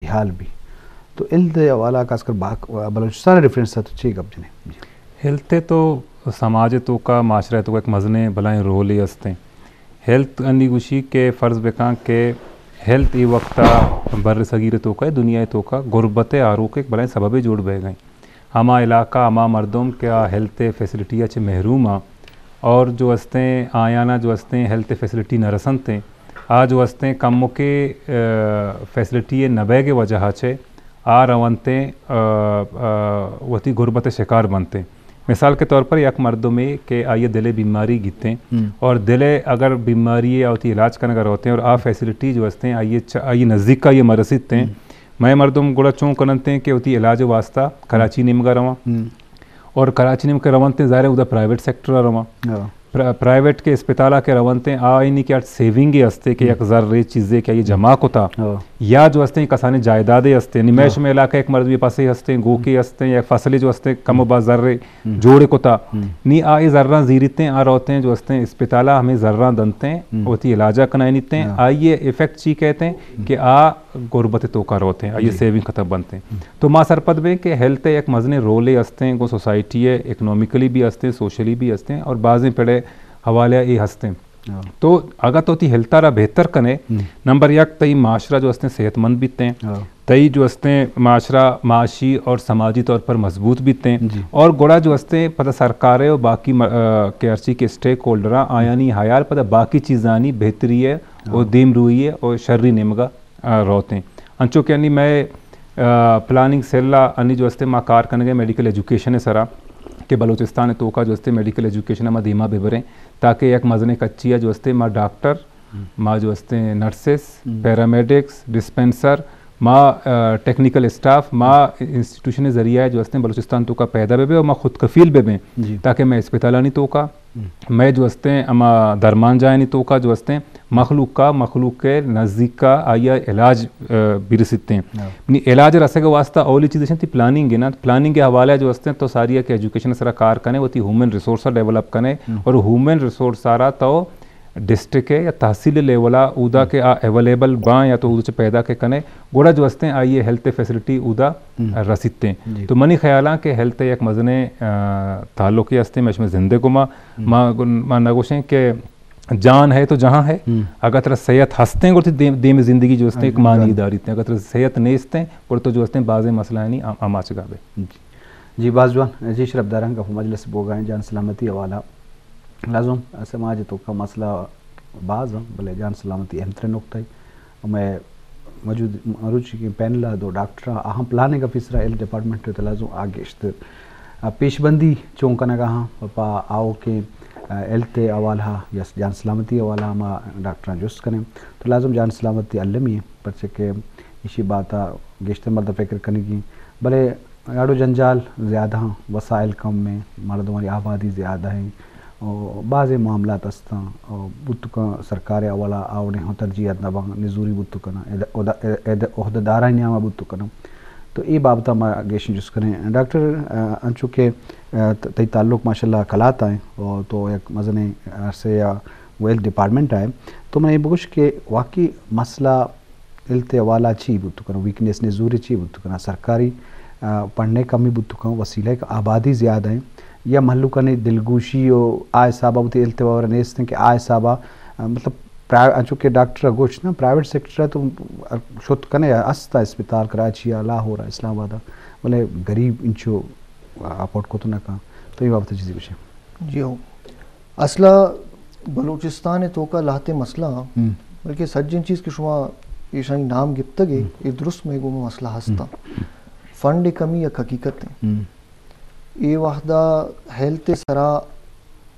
حال بھی تو ہیلتھ حوالہ خاص کر بلوچستان ریفرنس تھا تو چی گپ جنے ہیلتھ تو سماج تو کا معاشرہ تو ایک مزنے بلائیں رول ہی ہستے ہیلتھ انی گوشی کے فرض بکاں کہ ہیلتھ ای وقتا بر صغیر تو کا دنیا تو کا غربت آروک ایک بلائیں سبب جوڑ بہ گئیں ہما علاقہ ہما مردم کیا ہیلتھ فیسلٹی اچھے محروم اور جو ہستیں آیانا جو ہستیں ہیلتھ فیسلٹی نہ رسنتے جو ہستیں کم کے فیسلٹی نبے کے وجہ چھے روانتے وتی غربت شکار بنتے مثال کے طور پر یک مردوں میں کہ آئیے دلے بیماری گیتے اور دلے اگر بیماری ہوتی علاج کرنے کا ہوتے ہیں اور فیسلٹی جو ہستے ہیں آئیے نزدیک کا یہ مرسیدتے ہیں میں مردم گوڑا چون کرنتے ہیں کہ ہوتی علاج واسطہ کراچی نمگا رواں اور کراچی نم کے روانتے ظاہر ہے ادھر پرائیویٹ سیکٹر رواں پرائیویٹ کے اسپتالہ کے روانتے آئینی کہ سیونگ ہستے کہ یک ذرے چیزیں کہ یہ جمع کو تھا یا جو ہستے ہیں کسانے جائیدادیں ہستے نمیش میں علاقہ ایک مرد بھی پاسے ہستے گو کے ہستے یا فصلیں جو ہستے کم و با ذرے جوڑے کو تھا نی آئی ذرہ زیرتے ہوتے ہیں جو ہستے ہیں اسپتالہ ہمیں ذرہ دنتے ہیں ہوتی علاجہ کنائے نیتے ہیں آئیے ایفیکٹ چی کہتے ہیں کہ غربت توکار ہوتے ہیں آئیے سیونگ ختم بنتے ہیں تو ماں سرپد میں کہ ہیلتھ ایک مزنے رولے ہستے ہیں کو سوسائٹی ہے اکنومیکلی بھی ہستے ہیں سوشلی بھی ہستے ہیں اور بعضیں پڑے حوالے یہ ہستے ہیں تو اگر تو تی ہیلتھ را بہتر کنے نمبر یک تئی معاشرہ جو ہستے ہیں صحت مند بیتے ہیں تئی جو ہستے ہیں معاشرہ معاشی اور سماجی طور پر مضبوط بیتے ہیں اور گوڑا جو ہستے ہیں پتہ سرکارے اور باقی کے ارچی کے سٹیک ہولڈراں آیانی حیال پتہ باقی چیزانی بہتری ہے اور دیم روئی ہے اور شرری نمگا روتے ہیں انچو کہ انی میں پلاننگ سیلہ انی جو ہستے ماں کار کرنے گئے میڈیکل ایجوکیشن ہے سرا کہ بلوچستان تو کا جو ہستے میڈیکل ایجوکیشن میں دیما ببریں تاکہ ایک مزنے کچی ہے جو ہستے ماں ڈاکٹر ماں جو ہستے نرسز پیرامیڈکس ڈسپینسر ماں ٹیکنیکل اسٹاف ماں انسٹیٹیوشن ذریعہ جو ہستے بلوچستان تو کا پیدا بے اور ماں خود کفیل بے تاکہ میں اسپتالہ نہیں تو کا میں جو ہستے اما درمان جائے نہیں تو کا جو ہستے مخلوق کے نزدیک کا آیا علاج برستے ہیں علاج رسے کے واسطہ اولی چیزیں تھی پلاننگ ہے نا پلاننگ کے حوالے جو ہستے ہیں تو ساری ہے کہ ایجوکیشن سارا کار کرنے وہ تھی ہیومن ریسورسہ ڈیولپ کرنے اور ہیومن ریسورس سارا تو ڈسٹرک ہے یا تحصیل لیولا اودا کے اویلیبل باں یا تو ادھر پیدا کے کنے گوڑا جو ہستے ہیں آئیے ہیلتھ فیسلٹی اودا رسیدتے ہیں تو منی خیالاں کہ ہیلتھ ایک مزنے تعلقی ہستے میں اس میں زندگی ماں نگوشیں کہ جان ہے تو جہاں ہے اگر ترہ صحت ہستے ہیں گوڑتی دیم زندگی جو ہستے ہیں ایک معنی داریتے ہیں اگر ترہ صحت نیستے ہیں گوڑتو جو ہستے ہیں بعض مسئلہ نہیں آماچ گا بے جی باز جوان جی شرف داران کا مجلس بوگائیں جان سلامتی حوالہ لازم سماج تو کا مسئلہ بعض بلے جان سلامتی اہم ترین نقطہ ہے میں موجود مروچی کی پینل دو ڈاکٹر اہم پلاننگ افیسر ہیلتھ ڈپارٹمنٹ تو لازم آگے پیش بندی چونکنا گاہاں پا آؤ کے ہیلتھ حوالہ یا جان سلامتی حوالہ ہم ڈاکٹر جست کریں تو لازم جان سلامتی علمی ہے پرچہ کہ اسی بات گشتر مرد فکر کرنے کی بلے اڑو جنجال زیادہ ہیں وسائل کم میں مردوں کی آبادی زیادہ ہیں اور بعض معاملات استاں بت کا سرکار حوالہ آونے ہوں ترجیحات نہ بہن نزوری بت کنا عہدہ دارہ نیامہ بت کنا تو یہ بابتہ میں گیشن جس کریں ڈاکٹر انچو کہ تی تعلق ماشاءاللہ کلات آئیں اور تو ایک مزنے عرصے یا وہ ہیلتھ ڈپارٹمنٹ آئے تو میں یہ بگوش کہ واقعی مسئلہ ہیلتھ حوالہ چی بت کنا ویکنیس نزوری چی بت کنا سرکاری پڑھنے کمی بت کنا وسیلہ آبادی زیادہ ہیں یا محلو کنے دلگوشی و آئے صاحبہ بہت ہیلتھ وغیرہ نیستیں کہ آئے صاحبہ مطلب چونکہ ڈاکٹر گوشت نا پرائیویٹ سیکٹر ہے تو شد کنے استا اسپتال کراچی لاہور اسلام آباد بولے غریب انچو اپورٹ کو تو نہ کہاں تو یہ بابت چیزی بچے جی ہو اصلہ بلوچستان تو کا لاتے مسئلہ بلکہ سجن چیز کی شما ایشانی نام گپتا گے یہ درست میں گو مسئلہ ہستا فنڈ کمی یا حقیقت ہے یہ وحدہ ہیلتھ سرا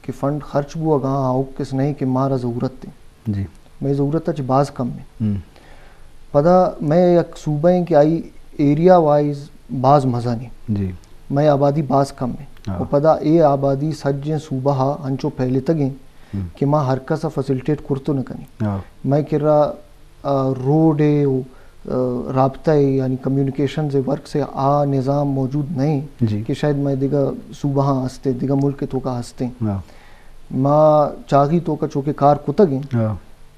کہ فنڈ خرچ بو اگاں آؤ کس نہیں کہ مارا ضرورت ہے جی میں ضرورت ہے بعض کم میں پدا میں یک صوبہ ہیں کہ آئی ایریا وائز بعض مزہ نہیں جی میں آبادی بعض کم میں اور پدا اے آبادی سجیں صوبہ ہنچو پہلے تگیں کہ ماں ہر کسا فیسلٹیٹ کرتو نہ کنی میں کہہ رہا روڈ ہے رابطہ ہے یعنی کمیونیکیشن سے ورک سے نظام موجود نہیں کہ شاید میں دیگا صوبہ ہستے دیگا ملک تو کا ہستے ماں چاہی تو کا چونکہ کار کتگیں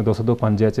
205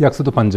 150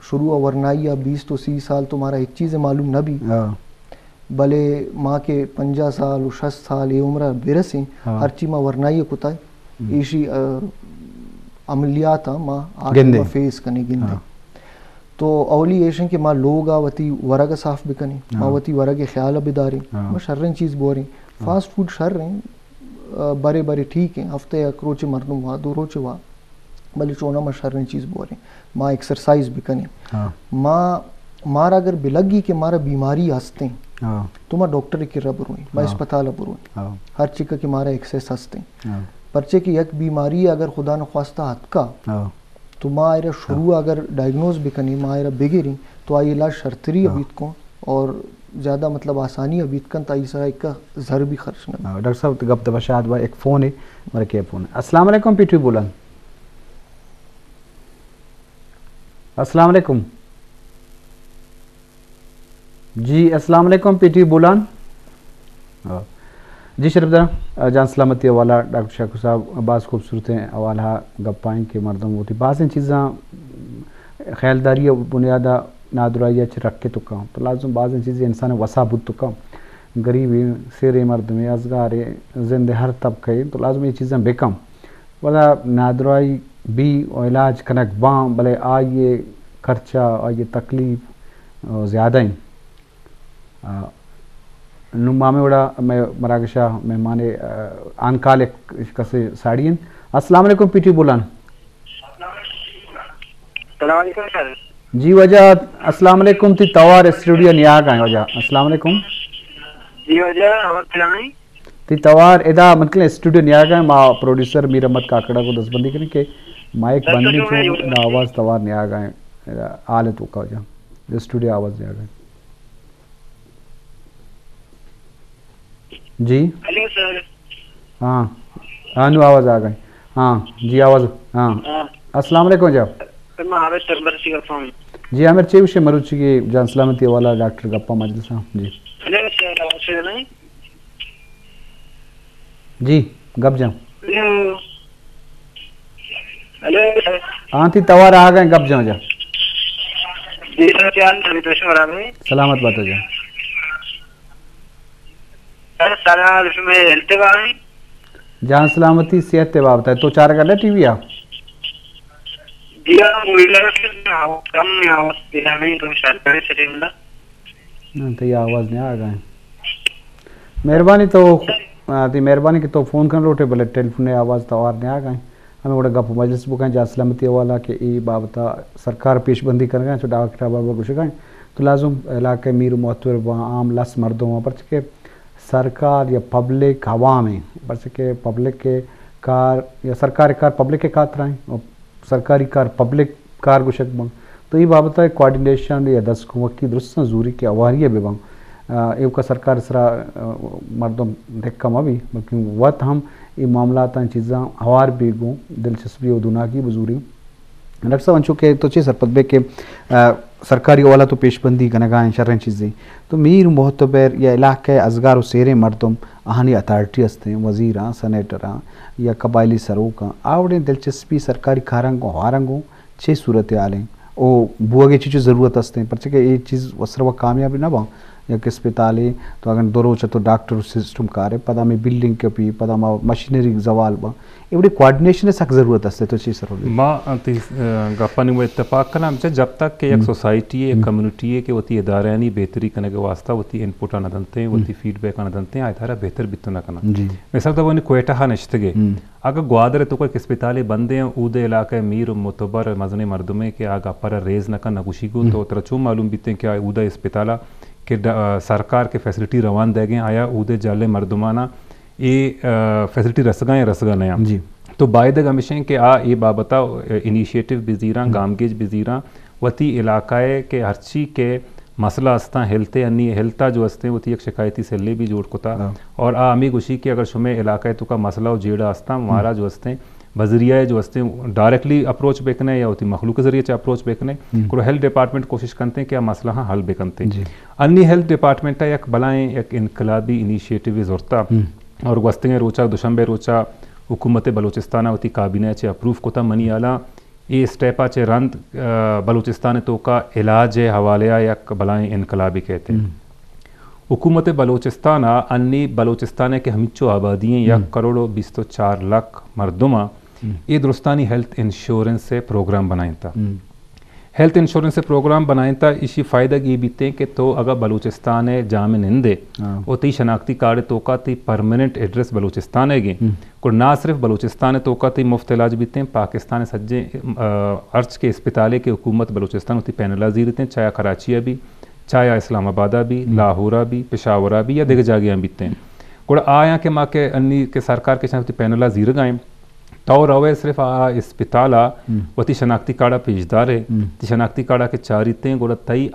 شروع ورنائی 20 تو 30 سال تمہارا ایک چیز معلوم نہ بھی بلے ماں کے 50 سال و 60 سال یہ عمرہ برسیں ہر چیز ماں ورنائی کتا ہے ایشی عملیات ماں آٹھ فیس کرنے گندے تو اولی ایشن کہ ماں لوگ آوتی ورگا صاف بکنی ماں وتی ورگا خیال بداری ماں شررن چیز بوریں فاسٹ فوڈ شررن بڑے بڑے ٹھیک ہیں ہفتے ایک روچے مردم ہوا 2 روچے ہوا بلے چونا ماں شررن چیز بوریں ماں ایکسرسائز بکنی ماں مارا اگر بلگی کہ مارا بیماری ہستے تو ماں ڈاکٹر کی رب روئیں ماں اسپتال بروئیں ہر چکا کہ مارا ایکسیس ہستے پرچے کہ یک بیماری اگر خدا نخواستہ ہتھ کا تو ماں آئرہ شروع اگر ڈائگنوز بکنی ماں آئرہ بگیریں تو آئی علاج شرطری ابیت کو اور زیادہ مطلب آسانی ابیت کن تا ایسا ایک کا زر بھی خرچ نہ ڈاکٹر صاحب گپ دبا شاید با ایک فون ہے مرے کیا فون ہے. السلام علیکم پی ٹی وی بولن. السلام علیکم جی. السلام علیکم پی ٹی وی بولن جی. شریف دار جان سلامتی حوالہ ڈاکٹر شاکر صاحب بعض خوبصورت ہیں حوالہ گپائیں کے مردم ہوتی بعض ان چیزاں خیالداری بنیادہ نادرائی اچھ رکھ کے تو کام تو لازم بعض ان چیزیں انسان وسا بود تو کام غریبی سیرے مردمی ازگارے زندے ہر طبقے تو لازم یہ چیزیں بے کم ولا نادرائی بھی علاج کنک بام بلے آئیے خرچہ آئیے تکلیف زیادہ ہیں نمامے وڑا میں مراگشہ مہمانے آنکال کسے ساڑین. السلام علیکم پی ٹی بولان. السلام علیکم سر جی. وجہ السلام علیکم تی توار اسٹوڈیو نیاگ آئیں وجہ. السلام علیکم جی. وجہ اور کلائیں تی توار ادا مطلب اسٹوڈیو نیاگ آئیں ماں پروڈیوسر میر احمد کاکڑا کو دس بندی کریں کہ مائک بندی چھو نا آواز توار نیاگ آئیں آلے تو کا وجہ اسٹوڈیو آواز نیاگ آئیں. جی ہاں ہاں نو آواز آ گئی. ہاں جی آواز. ہاں السلام علیکم جاب. جی عامر چیوشے مروچی کی جان سلامتی والا ڈاکٹر گپا مجلس. جی جی گپ جاؤں. ہاں تھی توار آ گئے گپ جاؤں جا. سلامت بات ہو جا. جان سلامتی صحت تے بابتا ہے تو چار کر لے ٹی وی آ تو یہ آواز نہیں آ گئے. مہربانی تو مہربانی کہ تو فون کر روٹے بلے ٹیلی فون آواز توار نہیں آ گئے. ہمیں بڑا گپ مجلس بکائیں جان سلامتی والا کہ ای بابتا سرکار پیش بندی کر گئے تو ڈاکٹر بابا کچھ گئے تو لازم علاقے میر معتبر عام لس مردوں وہاں پر چکے سرکار یا پبلک عوام ہیں پر چکے پبلک کے کار یا سرکاری کار پبلک کے کاتر آئیں اور سرکاری کار پبلک کار گشک بنگ تو یہ بابتا ہے کوارڈینیشن یا دس کمک کی درست ضروری کی آواریہ بے بنگ ایو کا سرکار سرا مردم دھکم ابھی بلکہ وقت ہم یہ معاملات ہیں چیزاں ہوار بھی گوں دلچسپی و دنا کی بزوری. ڈاکٹر صاحب انچو کہ تو چیز سرپت بے کہ سرکاری والا تو پیش بندی گنگائیں شرن چیزیں تو میر محتبر یا علاقہ ازگار و سیرے مردم آہنی اتھارٹی ہستے ہیں وزیراں سینیٹراں یا قبائلی سروکاں آوڑیں دلچسپی سرکاری کارنگوں ہوارنگوں چھ صورت عالیں او بوگے چیزیں ضرورت ہستے ہیں پرچہ کہ یہ چیز وسروا کامیابی نہ بہن یا کہ اسپتالے تو اگر دو روچہ تو ڈاکٹر سسٹم کارے پدا میں بلڈنگ کے پی پدا میں مشینری زوال با یہ بڑی کوارڈینیشن سخت ضرورت ہے تو چیز سر ماں گپانی وہ اتفاق کرنا ہمچہ جب تک کہ ایک سوسائٹی ہے ایک کمیونٹی ہے کہ وہ تی ادارانی بہتری کرنے کے واسطہ وہ تی انپوٹ آنا دنتے ہیں وہ تی فیڈ بیک آنا دنتے ہیں ادارہ بہتر بیتو نہ کرنا. مثال تو وہ انہیں کوئٹہ ہاں نشتگے اگر گوادر تو کوئی اسپتالے بندے ہیں اود علاقہ میر متبر مزن مردمے کے آگا پر ریز نہ کرنا گوشی گو تو ترچوں معلوم بیتے ہیں کہ اودہ اسپتالہ کہ سرکار کے فیسلٹی روان دے گئے آیا اودے جالے مردمانہ یہ فیسلٹی رسگاں یا رسگاں نیا. جی تو باعد ہمیشہ کہ یہ بابتا انیشیٹو بزیراں گامگیج بزیراں وتی علاقہ کے ہرچی کے مسئلہ ہستا ہیلتے انی ہیلتا جو ہستے وہ تی ایک شکایتی سلے بھی جوڑ کتا اور امی گوشی کہ اگر شمیں علاقہ تو کا مسئلہ جیڑا ہستا ہمارا جو ہستے بذریعہ جو ہستے ڈائریکٹلی اپروچ بیکنے یا ہوتی مخلوق کے ذریعے اپروچ بیکنے کو ہیلتھ ڈپارٹمنٹ کوشش کرتے ہیں کہ مسئلہ ہاں حل بیکنتے ہیں. انی ہیلتھ ڈپارٹمنٹ یک بلائیں ایک انقلابی انیشیٹو زورتا اور وسطیں روچہ دوشنبے روچہ حکومت بلوچستانہ ہوتی کابینہ چے اپروف کتا منی آلا یہ اسٹیپا چے رند بلوچستان تو کا علاج حوالے یک بلائیں انقلابی کہتے ہیں. حکومت بلوچستان انی بلوچستان کے ہمچو آبادییں 1.24 مردمہ یہ درستانی ہیلتھ انشورنس سے پروگرام بنائیں تھا. ہیلتھ انشورنس سے پروگرام بنائیں تھا اسی فائدہ کی بیتے ہیں کہ تو اگر بلوچستان جامع نندے وہ تی شناختی کارڈ تو کا تی پرمننٹ ایڈریس بلوچستان ہے گے کو نہ صرف بلوچستان تو کا تی مفت علاج بیتے ہیں پاکستان سجے ارچ کے اسپتالے کے حکومت بلوچستان ہوتی پین علاج دیتے ہیں چاہے کراچی بھی چاہے اسلام آبادہ بھی لاہورہ بھی پشاورہ بھی یا دیگر جاگیاں بیتے ہیں. کوڑا آیا کہ ماں کے انی کے سرکار کے چاہتے پین علاج زیر گائیں تو روے صرف اسپتالا وتی شناختی کارڈا پیشدار ہے تی شناختی کارڈا کے چاریتے ہیں گوڑا تئی